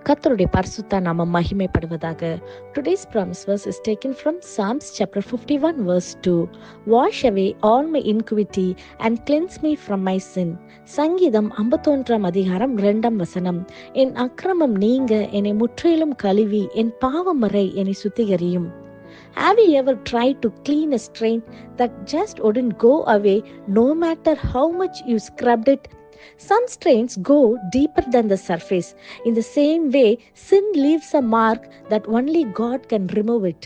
கர்த்தருடைய பரிசுத்த நாமம் மகிமைப்படுவதாக. Today's promise verse is taken from Psalms chapter 51 verse 2. Wash away all my iniquity and cleanse me from my sin. சங்கீதம் 51 அதிகாரம் 2 வசனம். என் அக்கிரமம் நீங்க என்னை முற்றிலும் கழுவி என் பாவமறை என்னை சுத்திகரியும். Have you ever tried to clean a stain that just wouldn't go away no matter how much you scrubbed it? Some stains go deeper than the surface. In the same way, sin leaves a mark that only God can remove it.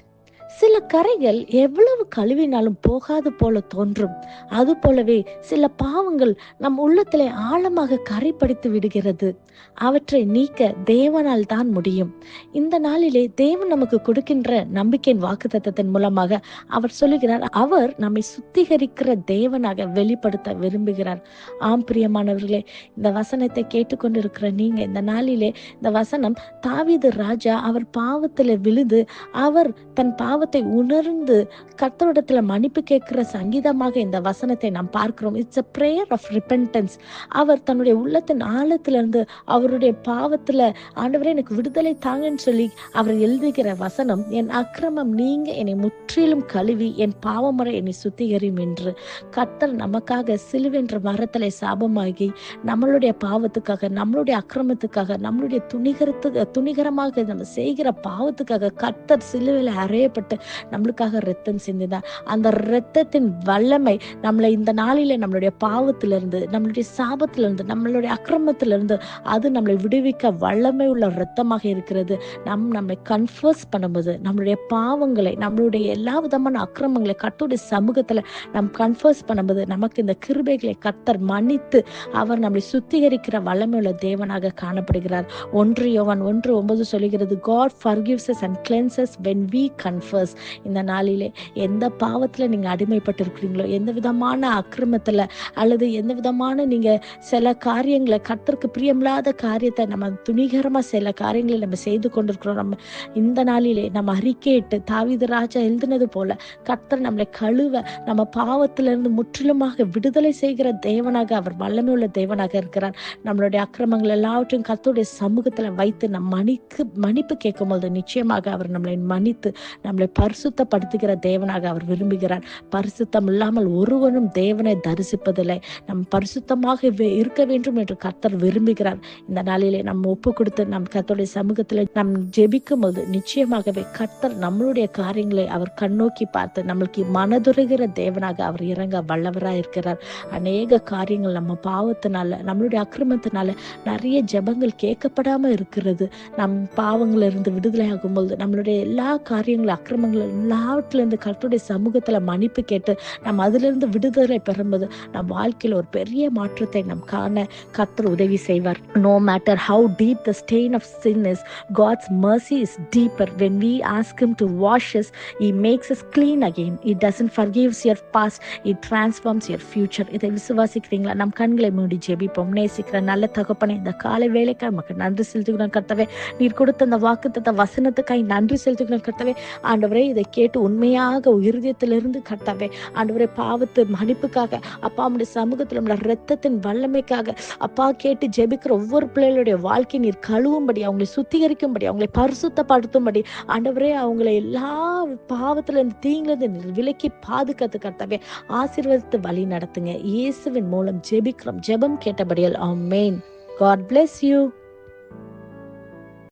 சில கரைகள் எவ்வளவு கழுவினாலும் போகாது போல தோன்றும். அது போலவே சில பாவங்கள் நம் உள்ளத்திலே ஆழமாக கரைப்படுத்தி விடுகிறது. அவற்றை நீக்க தேவனால் தான் முடியும். இந்த நாளிலே தேவன் நமக்கு கொடுக்கின்ற நம்பிக்கையின் வாக்குத்தத்தத்தின் மூலமாக அவர் சொல்லுகிறார், அவர் நம்மை சுத்திகரிக்கிற தேவனாக வெளிப்படுத்த விரும்புகிறார். ஆம் பிரியமானவர்களே, இந்த வசனத்தை கேட்டுக்கொண்டிருக்கிற நீங்க இந்த நாளிலே இந்த வசனம் தாவீது ராஜா அவர் பாவத்துல விழுந்து அவர் தன் பாவத்தை உணர்ந்து கர்த்தரிடத்துல மன்னிப்பு கேட்கிற சங்கீதமாக இந்த வசனத்தை நாம் பார்க்கிறோம். It's a prayer of repentance. அவர் தன்னுடைய உள்ளத்தின் ஆழத்திலிருந்து அவருடைய பாவத்துல ஆண்டவரே எனக்கு விடுதலை தாங்கன்னு சொல்லி அவர் எழுதுகிற வசனம், என் அக்கிரமம் நீங்க என்னை முற்றிலும் கழுவி என் பாவமுறை என்னை சுத்திகரியும் என்று. கர்த்தர் நமக்காக சிலுவென்ற மரத்திலே சாபமாகி நம்மளுடைய பாவத்துக்காக, நம்மளுடைய அக்கிரமத்துக்காக, நம்மளுடைய துணிகரமாக நம்ம செய்கிற பாவத்துக்காக கர்த்தர் சிலுவையில அறையப்பட்டு நம்மளுக்காக இரத்தம் சிந்தினார். அந்த இரத்தத்தின் வல்லமை நம்மளை இந்த நாளில நம்மளுடைய பாவத்திலிருந்து, நம்மளுடைய சாபத்திலிருந்து, நம்மளுடைய அக்கிரமத்திலிருந்து அது நம்மளை விடுவிக்க வல்லமை உள்ள இரத்தமாக இருக்கிறது. நம்மை கன்ஃபர்ஸ் பண்ணும்போது நம்மளுடைய பாவங்களை, நம்மளுடைய எல்லா விதமான அக்கிரமங்களை கர்த்தருடைய சமூகத்துல கன்ஃபர்ஸ் பண்ணும்போது நமக்கு இந்த கிருபைகளை கர்த்தர் மன்னித்து அவர் நம்மளை சுத்திகரிக்கிற வல்லமை உள்ள தேவனாக காணப்படுகிறார். 1 யோவான் 1:9 சொல்லுகிறது, God forgives us and cleanses when we confess. இந்த நாளிலே எந்த பாவத்துல நீங்க அடிமைப்பட்டு இருக்கிறீங்களோ, எந்த விதமான அக்கிரமத்துல அல்லது எந்த விதமான நீங்க சில காரியங்களை கர்த்தருக்கு பிரியமில்லாத காரியத்தை நம்ம துணிகரமா சில காரியங்களை நம்ம செய்து கொண்டிருக்கிறோம். நம்ம இந்த நாளிலே நம்ம அறிக்கையிட்டு தாவீது ராஜா எழுதினது போல கர்த்தர் நம்மளை கழுவ, நம்ம பாவத்திலிருந்து முற்றிலுமாக விடுதலை செய்கிற தேவனாக அவர் வல்லமை உள்ள தேவனாக இருக்கிறார். நம்மளுடைய அக்கிரமங்கள் எல்லாவற்றையும் கர்த்தருடைய சமூகத்துல வைத்து மன்னிப்பு கேட்கும் போது நிச்சயமாக அவர் நம்மளை மன்னித்து நம்மளை பரிசுத்தப்படுத்துகிற தேவனாக அவர் விரும்புகிறார். பரிசுத்தம் இல்லாமல் ஒருவனும் தேவனை தரிசிப்பதில்லை. நம் பரிசுத்தமாக இருக்க வேண்டும் என்று கர்த்தர் விரும்புகிறார். இந்த நாளிலே நம்ம ஒப்பு கொடுத்து நம் கர்த்தருடைய சமூகத்தில் நம் ஜெபிக்கும் போது நிச்சயமாகவே கர்த்தர் நம்மளுடைய காரியங்களை அவர் கண்ணோக்கி பார்த்து நம்மளுக்கு மனதுருகிற தேவனாக அவர் இறங்க வல்லவராக இருக்கிறார். அநேக காரியங்கள் நம்ம பாவத்தினால, நம்மளுடைய அக்கிரமத்தினால நிறைய ஜெபங்கள் கேட்கப்படாம இருக்கிறது. நம் பாவங்கள் இருந்து விடுதலை ஆகும் போது நம்மளுடைய எல்லா காரியங்களும் அக்கிரமங்கள் எல்லாவற்றிலிருந்து கர்த்தருடைய சமூகத்துல மன்னிப்பு கேட்டு நம்ம அதுல இருந்து விடுதலை பெறும்போது நம் வாழ்க்கையில ஒரு பெரிய மாற்றத்தை நம் காண கர்த்தர் உதவி செய்வார். No matter how deep the stain of sin is, God's mercy is deeper. When we ask him to wash us, he makes us clean again. He doesn't forgive your past, he transforms your future. இதை விசுவாசிக்கிறீங்களா? நம் கண்களை மூடி ஜெபிப்போம். நேசிக்கிற நல்ல தகப்பனே, இந்த காலை வேலைக்காக நமக்கு நன்றி செலுத்துகிறோம் கர்த்தாவே. நீர் கொடுத்த அந்த வாக்குத்தத்த வசனத்துக்காய் நன்றி செலுத்துகிறோம் கர்த்தாவே. ஆண்டவரே, இதை கேட்டு உண்மையாக இருதயத்திலிருந்து கர்த்தாவே ஆண்டவரே பாவத்து மன்னிப்புக்காக அப்பா உம்முடைய சமூகத்தில் உள்ள இரத்தத்தின் வல்லமைக்காக அப்பா கேட்டு ஜெபிக்கிற ஒவ்வொரு பிள்ளைகளுடைய வாழ்க்கை நீர் கழுவும்படி, அவங்களை சுத்திகரிக்கும்படி, அவங்களை பரிசுத்தப்படுத்தும்படி ஆண்டவரே அவங்களை எல்லா பாவத்துல இருந்து தீங்கிலிருந்து நீர் விலக்கி பாதுகாத்து கர்த்தாவே ஆசீர்வதித்து வழி நடத்துங்க. இயேசுவின் மூலம் ஜெபிக்கிறோம். ஜெபம் கேட்டபடியால் ஆமென். God bless you.